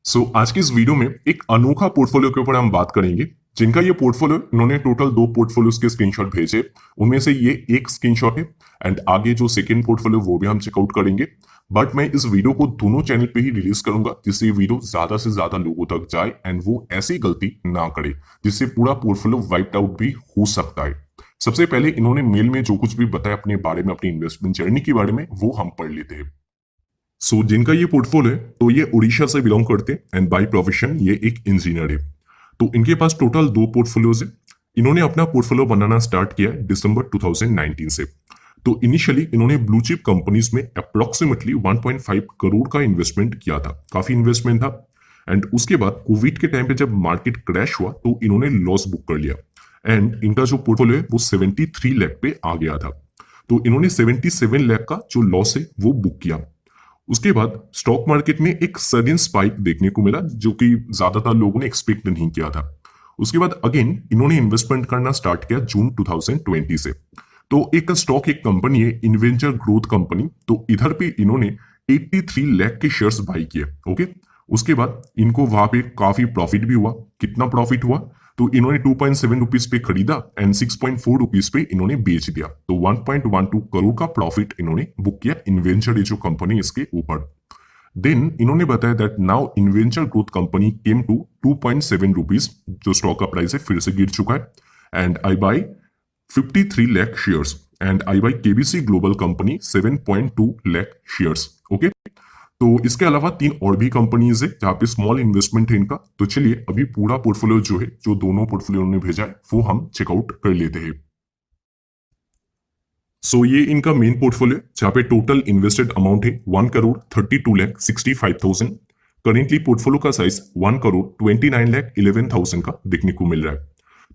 आज की इस वीडियो में एक अनोखा पोर्टफोलियो के ऊपर हम बात करेंगे। जिनका ये पोर्टफोलियो, इन्होंने टोटल दो पोर्टफोलियोज के स्क्रीनशॉट भेजे। उनमें से ये एक स्क्रीनशॉट है एंड आगे जो सेकंड पोर्टफोलियो वो भी हम चेकआउट करेंगे। बट मैं इस वीडियो को दोनों चैनल पे ही रिलीज करूंगा जिससे ये वीडियो ज्यादा से ज्यादा लोगों तक जाए एंड वो ऐसी गलती ना करे जिससे पूरा पोर्टफोलियो वाइप्ड आउट भी हो सकता है। सबसे पहले इन्होंने मेल में जो कुछ भी बताया अपने बारे में, अपनी इन्वेस्टमेंट जर्नी के बारे में, वो हम पढ़ लेते हैं। जिनका ये पोर्टफोलियो है तो ये उड़ीसा से बिलोंग करते हैं एंड बाय प्रोफेशन ये एक इंजीनियर है। तो इनके पास टोटल दो पोर्टफोलियोज है। इन्होंने अपना पोर्टफोलियो बनाना स्टार्ट किया है दिसंबर 2019 से। तो इनिशियली इन्होंने ब्लू चिप कंपनीज में अप्रोक्सीमेटली 1.5 करोड़ का इन्वेस्टमेंट किया था। काफी इन्वेस्टमेंट था। एंड उसके बाद कोविड के टाइम पे जब मार्केट क्रैश हुआ तो इन्होंने लॉस बुक कर लिया एंड इनका जो पोर्टफोलियो है वो 73 लाख पे आ गया था। तो इन्होंने 77 लाख का जो लॉस है वो बुक किया। उसके बाद स्टॉक मार्केट में एक सडन स्पाइक देखने को मिला जो कि ज्यादातर लोगों ने एक्सपेक्ट नहीं किया था। उसके बाद अगेन इन्होंने इन्वेस्टमेंट करना स्टार्ट किया जून 2020 से। तो एक स्टॉक, एक कंपनी है इन्वेंचर ग्रोथ कंपनी। तो इधर पे इन्होंने 83 लाख के शेयर्स बाई किए। ओके। उसके बाद इनको वहां पे काफी प्रॉफिट भी हुआ। कितना प्रॉफिट हुआ? तो इन्होंने 2.7 रुपीज पे खरीदा एंड 6.4 रुपीज पे इन्होंने बेच दिया। तो 1.12 करोड़ का प्रॉफिट इन्होंने बुक किया इन्वेंचर, ये जो कंपनी इसके ऊपर। देन इन्होंने बताया that now Inventure growth company came to 2.7 rupees, जो स्टॉक का प्राइस है फिर से गिर चुका है। And I buy 53 lakh shares and I buy KBC global company 7.2 lakh shares. Okay. तो इसके अलावा तीन और भी कंपनीज है जहां पे स्मॉल इन्वेस्टमेंट है इनका। तो चलिए अभी पूरा पोर्टफोलियो जो है, जो दोनों पोर्टफोलियो ने भेजा है, वो हम चेकआउट कर लेते हैं। ये इनका मेन पोर्टफोलियो जहां पे टोटल इन्वेस्टेड अमाउंट है 1,32,65,000। करेंटली पोर्टफोलियो का साइज 1,29,11,000 का देखने को मिल रहा है।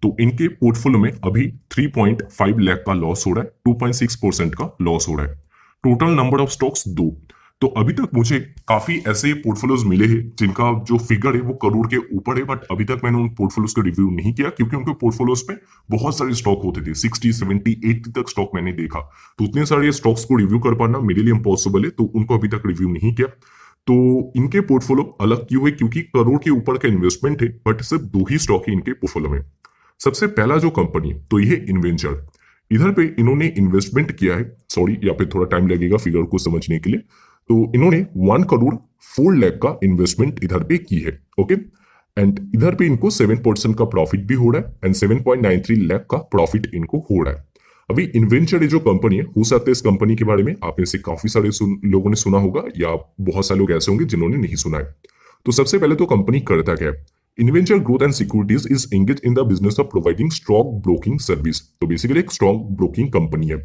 तो इनके पोर्टफोलियो में अभी 3.5 लाख का लॉस हो रहा है, 2.6% का लॉस हो रहा है। टोटल नंबर ऑफ स्टॉक्स दो। तो अभी तक मुझे काफी ऐसे पोर्टफोलियोज मिले हैं जिनका जो फिगर है वो करोड़ के ऊपर है, बट अभी तक मैंने उन पोर्टफोलियोज का रिव्यू नहीं किया क्योंकि उनके पोर्टफोलियोज पे बहुत सारे स्टॉक होते थे। 60, 70, 80 तक स्टॉक मैंने देखा। तो उतने सारे स्टॉक्स को रिव्यू कर पाना मेरे लिए इम्पॉसिबल है, तो उनको अभी तक रिव्यू नहीं किया। तो इनके पोर्टफोलियो अलग क्यों है? क्योंकि करोड़ के ऊपर का इन्वेस्टमेंट है बट सिर्फ दो ही स्टॉक है इनके पोर्टफोलियो में। सबसे पहला जो कंपनी तो ये इन्वेंचर। इधर पे इन्होंने इन्वेस्टमेंट किया है, सॉरी यहाँ पे थोड़ा टाइम लगेगा फिगर को समझने के लिए। तो इन्होंने 1,04,00,000 का इन्वेस्टमेंट इधर पे की है। ओके। एंड इधर पे इनको 7% का प्रॉफिट भी हो रहा है एंड 7.93 लाख का प्रॉफिट इनको हो रहा है। अभी इन्वेंचर ये जो कंपनी है, हो सकता है इस कंपनी के बारे में आप में से काफी सारे लोगों ने सुना होगा या बहुत सारे लोग ऐसे होंगे जिन्होंने नहीं सुना है। तो सबसे पहले तो कंपनी करता क्या है? Inventure growth and securities is engage in the business of providing stock broking service. तो बेसिकली एक स्टॉक ब्रोकिंग कंपनी है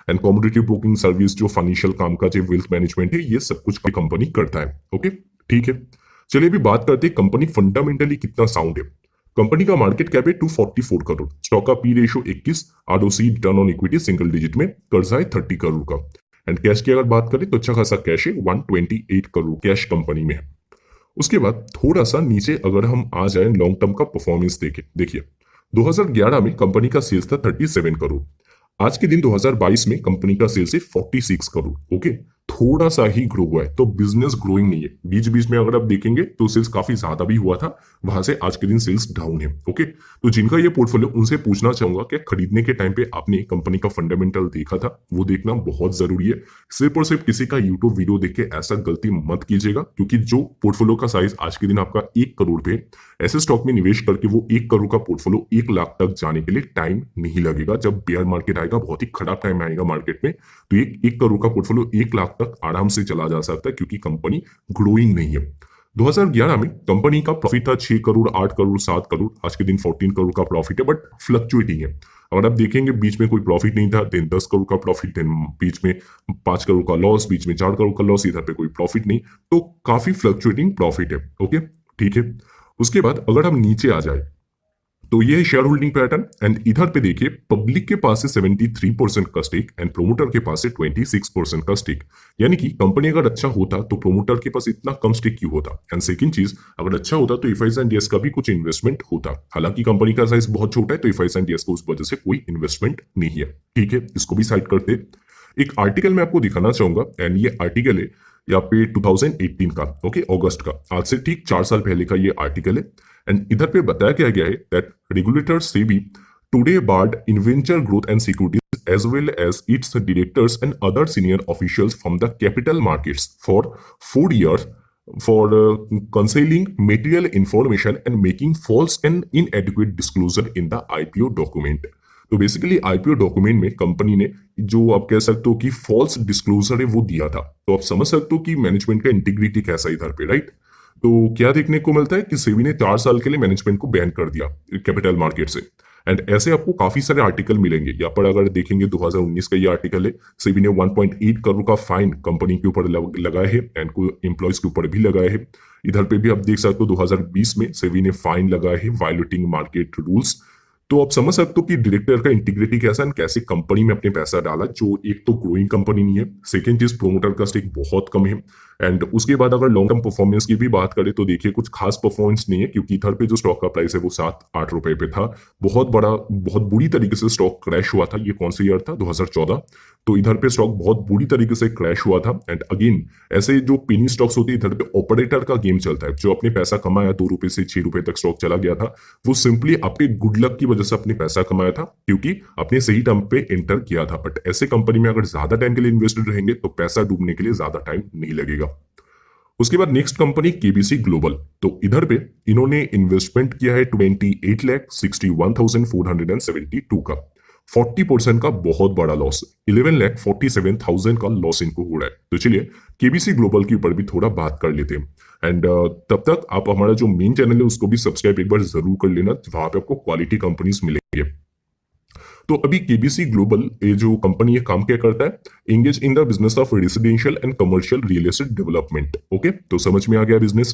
एंड कॉमोडिटी ब्रोकिंग सर्विस, जो फाइनेंशियल काम का, जो वेल्थ मैनेजमेंट है, ये सब कुछ कंपनी करता है। ओके, ठीक है। चलिए अभी बात करते हैं कंपनी फंडामेंटली कितना साउंड है। कंपनी का मार्केट कैप है 244 करोड़, स्टॉक का P ratio 21, ROC return on equity single digit में, कर्जा है 30 करोड़ का। एंड कैश की अगर बात करें तो अच्छा खासा कैश है, 128 करोड़ कैश कंपनी में है। उसके बाद थोड़ा सा नीचे अगर हम आ जाए, लॉन्ग टर्म का परफॉर्मेंस देखिए 2011 में कंपनी का सेल्स था 37 करोड़। आज के दिन 2022 में कंपनी का सेल्स है 46 करोड़। ओके, थोड़ा सा ही ग्रो हुआ है, तो बिजनेस ग्रोइंग नहीं है। बीच बीच में अगर आप देखेंगे तो सेल्स काफी ज्यादा भी हुआ था, वहां से आज के दिन सेल्स डाउन है। ओके, तो जिनका ये पोर्टफोलियो, उनसे पूछना चाहूंगा कि खरीदने के टाइम पे आपने कंपनी का फंडामेंटल देखा था? वो देखना बहुत जरूरी है। सिर्फ और सिर्फ किसी का यूट्यूब वीडियो देख के ऐसा गलती मत कीजिएगा, क्योंकि जो पोर्टफोलियो का साइज आज के दिन आपका 1 करोड़ पे, ऐसे स्टॉक में निवेश करके वो 1 करोड़ का पोर्टफोलियो 1 लाख तक जाने के लिए टाइम नहीं लगेगा। जब बेयर मार्केट आएगा, बहुत ही खराब टाइम आएगा मार्केट में, तो एक करोड़ का पोर्टफोलियो 1 लाख तक आराम से चला जा सकता है, क्योंकि कंपनी ग्रोइंग नहीं है। 2011 में कंपनी का प्रॉफिट था 6 करोड़, 8 करोड़, 7 करोड़। आज के दिन 14 करोड़ का प्रॉफिट है, बट फ्लक्चुएटिंग है। अगर आप देखेंगे बीच में कोई प्रॉफिट नहीं था, देन 10 करोड़ का प्रॉफिट, देन बीच में 5 करोड़ का लॉस, बीच में 4 करोड़ का लॉस, इधर पे कोई प्रॉफिट नहीं। तो काफी फ्लक्चुएटिंग प्रॉफिट है। ओके, ठीक है। उसके बाद अगर हम नीचे आ जाए तो ये है शेयर होल्डिंग पैटर्न। एंड इधर पे देखिए, पब्लिक के पास है 73% का स्टेक एंड प्रोमोटर के पास है 26% का स्टेक। यानी कि कंपनी अगर अच्छा होता तो प्रोमोटर के पास इतना कम स्टेक क्यों होता? एंड सेकंड चीज, अगर अच्छा होता तो एफआईज एंड डीएस का भी कुछ इन्वेस्टमेंट होता। हालांकि कंपनी का साइज बहुत छोटा है, तो एफआईज एंड डीएस को उस वजह से कोई इन्वेस्टमेंट नहीं है। ठीक है, इसको भी साइड करते। एक आर्टिकल मैं आपको दिखाना चाहूंगा, एंड ये आर्टिकल है यहाँ पे 2018 का, ओके, अगस्त का, आज से ठीक 4 साल पहले का ये आर्टिकल है। एंड इधर पे बताया क्या गया है that regulator SEBI today barred Inventure growth and securities as well as its directors and other senior officials from the capital markets for 4 years for concealing material information and making false and inadequate disclosure in the IPO document। तो basically IPO document में company ने जो आप कह सकते हो कि false disclosure है वो दिया था। तो आप समझ सकते हो कि मैनेजमेंट का इंटीग्रिटी कैसा इधर पे, राइट। तो क्या देखने को मिलता है कि सेबी ने 4 साल के लिए मैनेजमेंट को बैन कर दिया कैपिटल मार्केट से। एंड ऐसे आपको काफी सारे आर्टिकल मिलेंगे। यहाँ पर अगर देखेंगे 2019 का ये आर्टिकल है, सेबी ने 1.8 करोड़ का फाइन कंपनी के ऊपर लगाया है एंड को एम्प्लॉयज के ऊपर भी लगाया है। इधर पे भी आप देख सकते हो 2020 में सेबी ने फाइन लगाया है वायलेटिंग मार्केट रूल्स। तो आप समझ सकते हो कि डायरेक्टर का इंटीग्रिटी कैसा है, कैसे कंपनी में अपने पैसा डाला, जो एक तो ग्रोइंग कंपनी नहीं है, सेकंड चीज प्रोमोटर का स्टेक बहुत कम है। एंड उसके बाद अगर लॉन्ग टर्म परफॉर्मेंस की भी बात करें तो देखिए कुछ खास परफॉर्मेंस नहीं है, क्योंकि इधर पे जो स्टॉक का प्राइस है वो 7-8 रुपए पे था। बहुत बुरी तरीके से स्टॉक क्रैश हुआ था। ये कौन सा ईयर था? 2014। तो इधर पे स्टॉक बहुत बुरी तरीके से क्रैश हुआ था। एंड अगेन ऐसे जो पेनी स्टॉक्स होते हैं, इधर पे ऑपरेटर का गेम चलता है। जो अपने पैसा कमाया 2 रुपए से 6 रुपए तक स्टॉक चला गया था, वो सिंपली आपके गुड लक की वजह से अपने पैसा कमाया था, क्योंकि अपने सही टाइम पे एंटर किया था। बट ऐसे कंपनी में अगर ज्यादा टाइम के लिए इन्वेस्टेड रहेंगे तो पैसा डूबने के लिए ज्यादा टाइम नहीं लगेगा। उसके बाद नेक्स्ट कंपनी केबीसी ग्लोबल। तो इधर पे इन्होंने इन्वेस्टमेंट किया है 28,61,472 का। 40% का बहुत बड़ा लॉस, 11,47,000 का लॉस इनको हो रहा है। तो चलिए केबीसी ग्लोबल के ऊपर भी थोड़ा बात कर लेते हैं। एंड तब तक आप हमारा जो मेन चैनल है उसको भी सब्सक्राइब एक बार जरूर कर लेना, वहां पे आपको क्वालिटी कंपनीज मिलेंगे। तो अभी केबीसी ग्लोबल ये जो कंपनी है काम क्या करता है? Engage in the business of residential and commercial real estate development. Okay, तो समझ में आ गया बिजनेस।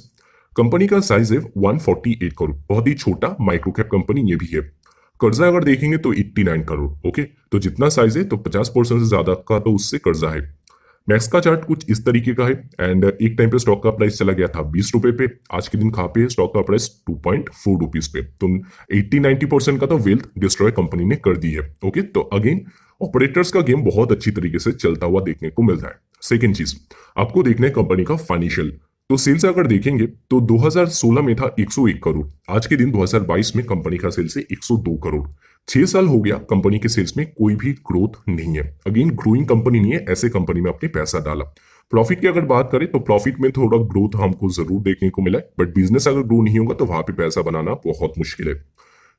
कंपनी का साइज है 148 करोड़, बहुत ही छोटा माइक्रो कैप कंपनी ये भी है। कर्जा अगर देखेंगे तो 89 करोड़। ओके, तो जितना साइज है तो 50% से ज्यादा का तो उससे कर्जा है। मैक्स का चार्ट कुछ इस तरीके का है। एंड एक टाइम पे स्टॉक का प्राइस चला गया था 20 रुपए पे, आज के दिन कहाँ पे स्टॉक का प्राइस 2.4 रुपीज पे। तो 80-90% का तो वेल्थ डिस्ट्रॉय कंपनी ने कर दी है। ओके, तो अगेन ऑपरेटर्स का गेम बहुत अच्छी तरीके से चलता हुआ देखने को मिलता है। सेकेंड चीज आपको देखना है कंपनी का फाइनेंशियल। तो सेल्स अगर देखेंगे तो 2016 में था 101 करोड़, आज के दिन 2022 में कंपनी का सेल्स है 102 करोड़। 6 साल हो गया कंपनी के सेल्स में कोई भी ग्रोथ नहीं है। अगेन ग्रोइंग कंपनी नहीं है, ऐसे कंपनी में अपने पैसा डाला। प्रॉफिट की अगर बात करें तो प्रॉफिट में थोड़ा ग्रोथ हमको जरूर देखने को मिला है, बट बिजनेस अगर ग्रो नहीं होगा तो वहां पे पैसा बनाना बहुत मुश्किल है।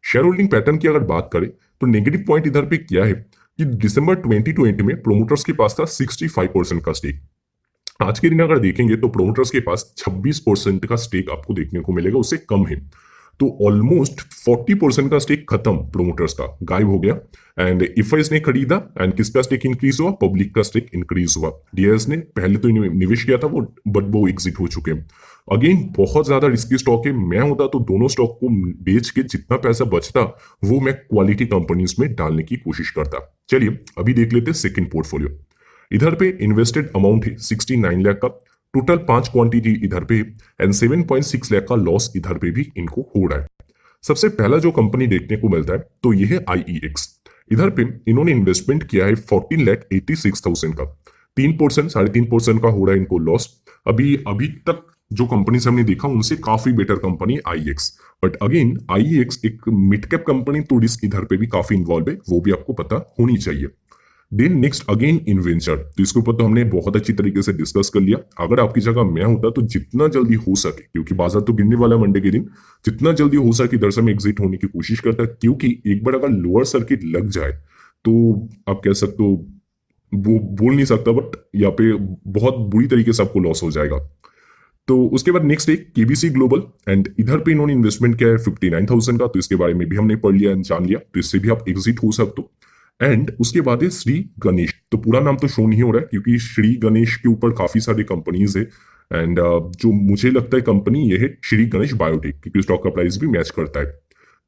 शेयर होल्डिंग पैटर्न की अगर बात करें तो नेगेटिव पॉइंट इधर पे क्या है कि दिसंबर 2020 में प्रोमोटर्स के पास था 65% का स्टेक। आज के दिन अगर देखेंगे तो प्रोमोटर्स के पास 26% का स्टेक आपको देखने को मिलेगा, उससे कम है। तो ऑलमोस्ट 40% का स्टेक खत्म प्रोमोटर्स का, गायब हो गया। एंड इफएस ने खरीदा एंड किसका स्टेक इंक्रीज हुआ? पब्लिक का स्टेक इंक्रीज हुआ। डीएस ने पहले तो निवेश किया था वो, बट वो एग्जिट हो चुके हैं। अगेन बहुत ज्यादा रिस्की स्टॉक है। मैं होता तो दोनों स्टॉक को बेच के जितना पैसा बचता वो मैं क्वालिटी कंपनीज में डालने की कोशिश करता। चलिए अभी देख लेते सेकंड पोर्टफोलियो। इधर पे इन्वेस्टेड अमाउंट है 69 लाख का, टोटल 5 क्वांटिटी इधर पे एंड 7.6 लाख का लॉस इधर पे भी इनको हो रहा है। सबसे पहला जो कंपनी देखने को मिलता है तो ये है IEX। इधर पे इन्होंने इन्वेस्टमेंट किया है 14,86,000 का, 3% 3.5% का हो रहा है इनको लॉस। अभी तक जो कंपनी से हमने देखा उनसे काफी better company IEX। But again IEX एक मिड कैप कंपनी, तो रिस्क इधर पे भी काफी इन्वॉल्व है, वो भी आपको पता होनी चाहिए। Then next again Inventure. तो इसके ऊपर तो हमने बहुत अच्छी तरीके से डिस्कस कर लिया। अगर आपकी जगह मैं होता तो जितना जल्दी हो सके, क्योंकि बाजार तो गिरने वाला मंडे के दिन, जितना जल्दी हो सके इधर से मैं एग्जिट होने की कोशिश करता, क्योंकि एक बार अगर लोअर सर्किट लग जाए तो आप कह सकते हो, वो बोल नहीं सकता, बट यहाँ पे बहुत बुरी तरीके से आपको लॉस हो जाएगा। तो उसके बाद नेक्स्ट एक केबीसी ग्लोबल। एंड इधर पे इन्होंने इन्वेस्टमेंट किया है 59,000 का, तो इसके बारे में भी हमने पढ़ लिया, जान लिया, तो इससे भी आप एग्जिट हो सकते हो। एंड उसके बाद है श्री गणेश। तो पूरा नाम तो शो नहीं हो रहा है क्योंकि श्री गणेश के ऊपर काफी सारी कंपनीज है। एंड जो मुझे लगता है कंपनी ये है श्री गणेश बायोटेक, क्योंकि स्टॉक का प्राइस भी मैच करता है।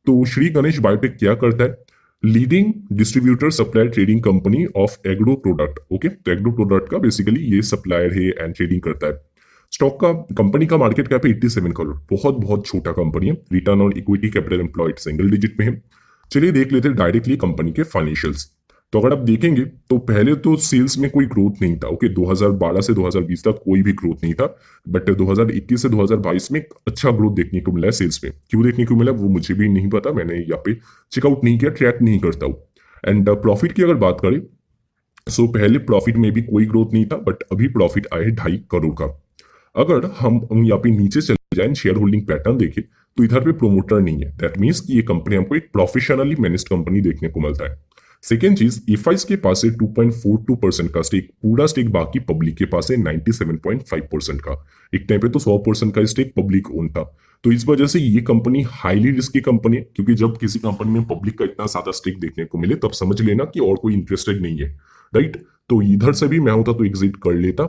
तो श्री गणेश बायोटेक क्या करता है? Leading distributor supplier trading company of agro product. Okay, तो एग्रो प्रोडक्ट का बेसिकली ये सप्लायर है एंड ट्रेडिंग करता है। स्टॉक का कंपनी का मार्केट कैप है 87 करोड़, बहुत छोटा कंपनी है। Return on equity capital employed single digit में है। चलिए देख लेते हैं डायरेक्टली कंपनी के फाइनेंशियल्स। तो अगर आप देखेंगे तो पहले तो सेल्स में कोई ग्रोथ नहीं था। ओके, 2012 से 2020 तक कोई भी ग्रोथ नहीं था, बट 2021 से 2022 में एक अच्छा ग्रोथ देखने को मिला है सेल्स में। क्यों देखने को मिला वो मुझे भी नहीं पता, मैंने यहाँ पे चेकआउट नहीं किया, ट्रैक नहीं करता हूँ। एंड प्रॉफिट की अगर बात करें, सो पहले प्रॉफिट में भी कोई ग्रोथ नहीं था, बट अभी प्रॉफिट आए 2.5 करोड़ का। अगर हम यहाँ पे नीचे चले जाए, शेयर होल्डिंग पैटर्न देखें, तो इधर पे प्रोमोटर नहीं है। दैट मीन्स कि ये कंपनी हमको एक प्रोफेशनली मैनेज्ड कंपनी देखने को मिलता है। सेकेंड चीज, एफआईस के पास है 2.42% का स्टेक, पूरा स्टेक बाकी पब्लिक के पास है 97.5% का। एक टाइम पे तो 100% का स्टेक पब्लिक ओन था। तो इस वजह से ये कंपनी हाईली रिस्की कंपनी है, क्योंकि जब किसी कंपनी में पब्लिक का इतना ज्यादा स्टेक देखने को मिले तब समझ लेना कि और कोई इंटरेस्टेड नहीं है, राइट। तो इधर से भी मैं होता तो एग्जिट कर लेता।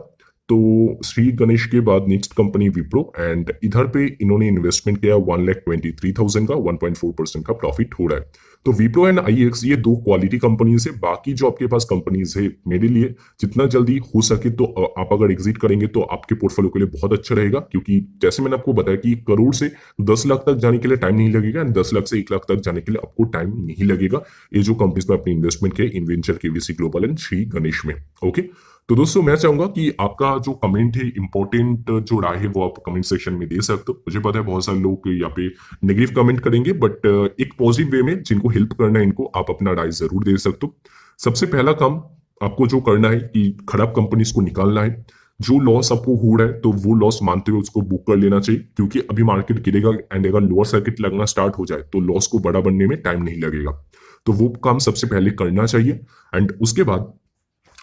तो श्री गणेश के बाद नेक्स्ट कंपनी विप्रो, एंड इधर पे इन्होंने इन्वेस्टमेंट किया 1,23,000 का, 1.4% का प्रॉफिट हो रहा है। तो विप्रो एंड आईएक्स ये दो क्वालिटी कंपनीज है। बाकी जो आपके पास कंपनीज है, मेरे लिए जितना जल्दी हो सके तो आप अगर एग्जिट करेंगे तो आपके पोर्टफोलियो के लिए बहुत अच्छा रहेगा, क्योंकि जैसे मैंने आपको बताया कि करोड़ से 10 लाख तक जाने के लिए टाइम नहीं लगेगा, एंड 10 लाख से 1 लाख तक जाने के लिए आपको टाइम नहीं लगेगा। ये जो कंपनीज में अपनी इन्वेस्टमेंट किया, Inventure, KVC global and Shri Ganesh में। ओके, तो दोस्तों मैं चाहूंगा कि आपका जो कमेंट है, इंपॉर्टेंट जो राय है, वो आप कमेंट सेक्शन में दे सकते हो। मुझे पता है बहुत सारे लोग यहाँ पे नेगेटिव कमेंट करेंगे, बट एक पॉजिटिव वे में जिनको हेल्प करना है इनको आप अपना राय जरूर दे सकते हो। सबसे पहला काम आपको जो करना है कि खराब कंपनीज को निकालना है। जो लॉस आपको हो रहा है तो वो लॉस मानते हुए उसको बुक कर लेना चाहिए, क्योंकि अभी मार्केट गिरेगा, एंड अगर लोअर सर्किट लगना स्टार्ट हो जाए तो लॉस को बड़ा बनने में टाइम नहीं लगेगा। तो वो काम सबसे पहले करना चाहिए। एंड उसके बाद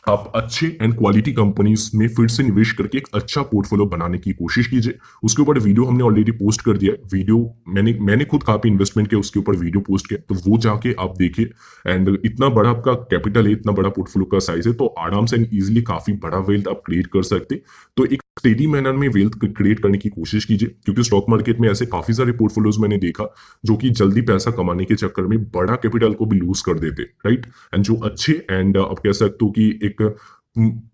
आप अच्छे एंड क्वालिटी कंपनीज में फिर से निवेश करके एक अच्छा पोर्टफोलियो बनाने की कोशिश कीजिए। उसके ऊपर वीडियो हमने ऑलरेडी पोस्ट कर दिया है। वीडियो मैंने खुद कहाँ पे इन्वेस्टमेंट किया उसके ऊपर वीडियो पोस्ट किया, तो वो जाके आप देखिए। एंड इतना बड़ा आपका कैपिटल है, इतना बड़ा पोर्टफोलियो का साइज है, तो आराम से एंड इजिली काफी बड़ा वेल्थ आप क्रिएट कर सकते। तो एक स्टेडी मैनर में वेल्थ क्रिएट करने की कोशिश कीजिए, क्योंकि स्टॉक मार्केट में ऐसे काफी सारे पोर्टफोलियोज मैंने देखा जो कि जल्दी पैसा कमाने के चक्कर में बड़ा कैपिटल को भी लूज कर देते, राइट। एंड जो अच्छे एंड आप कह सकते हो कि एक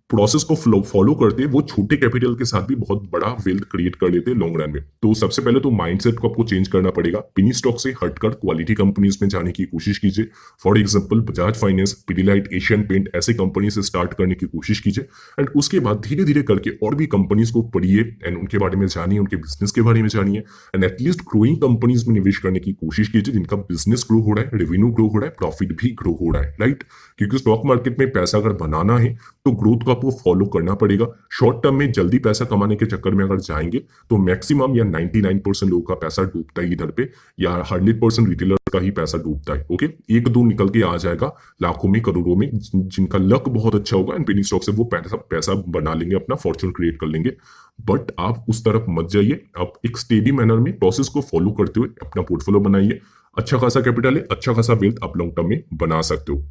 प्रोसेस को फॉलो करते वो छोटे कैपिटल के साथ भी बहुत बड़ा वेल्थ क्रिएट कर लेते लॉन्ग रन में। तो सबसे पहले तो माइंडसेट को आपको चेंज करना पड़ेगा। पिनी स्टॉक से हटकर क्वालिटी कंपनीज में जाने की कोशिश कीजिए। For example Bajaj finance, Pidilite, Asian paint, ऐसे कंपनी से स्टार्ट करने की कोशिश कीजिए। एंड उसके बाद धीरे धीरे करके और भी कंपनीज को पढ़िए एंड उनके बारे में जानिए, उनके बिजनेस के बारे में जानिए, एंड एटलीस्ट ग्रोइंग कंपनीज में निवेश करने की कोशिश कीजिए जिनका बिजनेस ग्रो हो रहा है, रेवेन्यू ग्रो हो रहा है, प्रॉफिट भी ग्रो हो रहा है, राइट। क्योंकि स्टॉक मार्केट में पैसा अगर बनाना है तो ग्रोथ को आपको फॉलो करना पड़ेगा। शॉर्ट टर्म में जल्दी पैसा कमाने के चक्कर में अगर जाएंगे तो मैक्सिमम या 99% लोगों का पैसा डूबता है इधर पे, या 100% रिटेलर का ही पैसा डूबता है। ओके, एक दो निकल के आ जाएगा लाखों में, करोड़ों में, जिनका लक बहुत अच्छा होगा एंड पेनी स्टॉक से वो पैसा बना लेंगे, अपना फॉर्चून क्रिएट कर लेंगे। बट आप उस तरफ मत जाइए। आप एक स्टेडी मैनर में प्रोसेस को फॉलो करते हुए अपना पोर्टफोलियो बनाइए। अच्छा खासा कैपिटल है, अच्छा खासा वेल्थ आप लॉन्ग टर्म में बना सकते हो।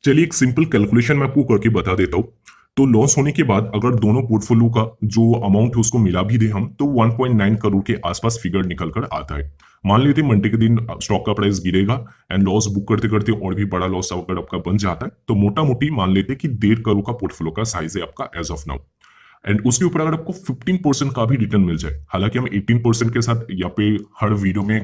चलिए एक सिंपल कैलकुलेशन मैं आपको करके बता देता हूँ। तो लॉस होने के बाद अगर दोनों पोर्टफोलियो का जो अमाउंट है उसको मिला भी दे हम, तो 1.9 करोड़ के आसपास फिगर निकल कर आता है। मान लेते हैं मंडे के दिन स्टॉक का प्राइस गिरेगा एंड लॉस बुक करते करते और भी बड़ा लॉस अगर आपका बन जाता है, तो मोटा मोटी मान लेते हैं कि 1.5 करोड़ का पोर्टफोलियो का साइज है आपका एज ऑफ नाउ। एंड उसके ऊपर अगर आपको 15% का भी रिटर्न मिल जाए, हालांकि हम 18% के साथ यहाँ पे हर वीडियो में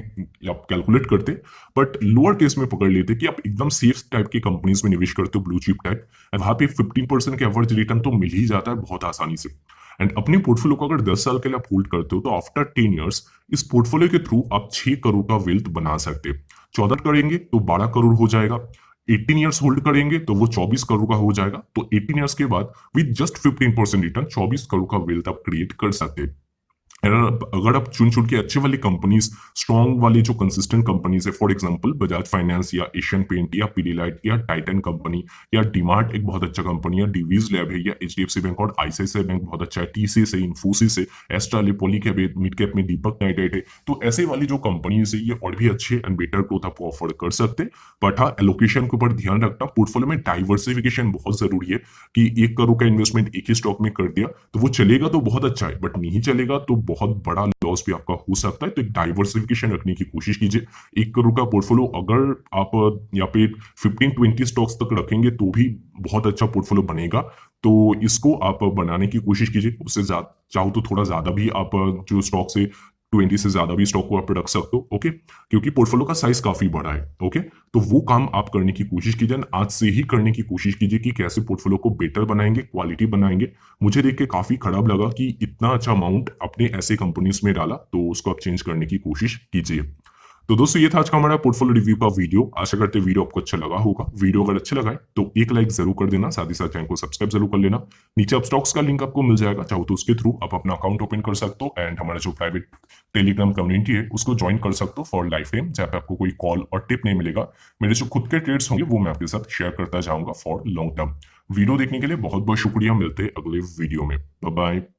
आप कैलकुलेट करते, बट लोअर केस में पकड़ लेते कि आप एकदम सेफ टाइप की कंपनीज में निवेश करते हो, ब्लू चिप टाइप, एंड वहां पे 15% के एवरेज रिटर्न तो मिल ही जाता है बहुत आसानी से। एंड अपने पोर्टफोलियो को अगर 10 साल के लिए आप होल्ड करते हो तो आफ्टर 10 ईयर्स इस पोर्टफोलियो के थ्रू आप 6 करोड़ का वेल्थ बना सकते हैं। 14 करेंगे तो 12 करोड़ हो जाएगा। 18 ईयर्स होल्ड करेंगे तो वो 24 करोड़ का हो जाएगा। तो 18 ईयर्स के बाद विद जस्ट 15% रिटर्न 24 करोड़ का वेल्थ आप क्रिएट कर सकते हैं। अगर आप चुन चुन के अच्छे वाली कंपनीज, स्ट्रॉन्ग वाली जो कंसिस्टेंट कंपनीज है, फॉर एग्जांपल बजाज फाइनेंस या एशियन पेंट या पीडीलाइट या टाइटन कंपनी या डीमार्ट एक बहुत अच्छा कंपनी है, डीवीज लैब है, या एचडीएफसी बैंक और आईसीआईसीआई बैंक बहुत अच्छा है, टीसीएस है, इन्फोसिस है, एस्ट्रल है, पॉलीकैब है, मिड कैप में दीपक नाइट्राइट है। तो ऐसे वाली जो कंपनीज है ये और भी अच्छे एंड बेटर ग्रोथ आपको ऑफर कर सकते हैं। बट हाँ, एलोकेशन के ऊपर ध्यान रखना, पोर्टफोलियो में डाइवर्सिफिकेशन बहुत जरूरी है। कि 1 करोड़ का इन्वेस्टमेंट एक ही स्टॉक में कर दिया तो वो चलेगा तो बहुत अच्छा है, बट नहीं चलेगा तो बहुत बड़ा लॉस भी आपका हो सकता है। तो एक डाइवर्सिफिकेशन रखने की कोशिश कीजिए। 1 करोड़ का पोर्टफोलियो अगर आप यहाँ पे 15-20 स्टॉक्स तक रखेंगे तो भी बहुत अच्छा पोर्टफोलियो बनेगा। तो इसको आप बनाने की कोशिश कीजिए। उससे चाहो तो थोड़ा ज्यादा भी आप जो स्टॉक्स है 20 से ज्यादा भी स्टॉक को आप रख सकते हो, ओके, क्योंकि पोर्टफोलियो का साइज काफी बड़ा है, ओके। तो वो काम आप करने की कोशिश कीजिए, आज से ही करने की कोशिश कीजिए कि कैसे पोर्टफोलियो को बेटर बनाएंगे, क्वालिटी बनाएंगे। मुझे देख के काफी खराब लगा कि इतना अच्छा अमाउंट अपने ऐसे कंपनीज में डाला, तो उसको आप चेंज करने की कोशिश कीजिए। तो दोस्तों ये था आज का हमारा पोर्टफोलियो रिव्यू का वीडियो। आशा करते हैं वीडियो आपको अच्छा लगा होगा। वीडियो अगर अच्छा लगा है तो एक लाइक जरूर कर देना, साथ ही साथ चैनल को सब्सक्राइब जरूर कर लेना। नीचे आप स्टॉक्स का लिंक आपको मिल जाएगा, चाहो तो उसके थ्रू आप अपना अकाउंट ओपन कर सकते हो, एंड हमारा जो प्राइवेट टेलीग्राम कम्युनिटी है उसको ज्वाइन कर सकते हो फॉर लाइफ टाइम, जहाँ पे आपको कोई कॉल और टिप नहीं मिलेगा। मेरे जो खुद के ट्रेड्स होंगे वो मैं आपके साथ शेयर करता जाऊंगा फॉर लॉन्ग टर्म। वीडियो देखने के लिए बहुत बहुत शुक्रिया, मिलते हैं अगले वीडियो में, बाय बाय।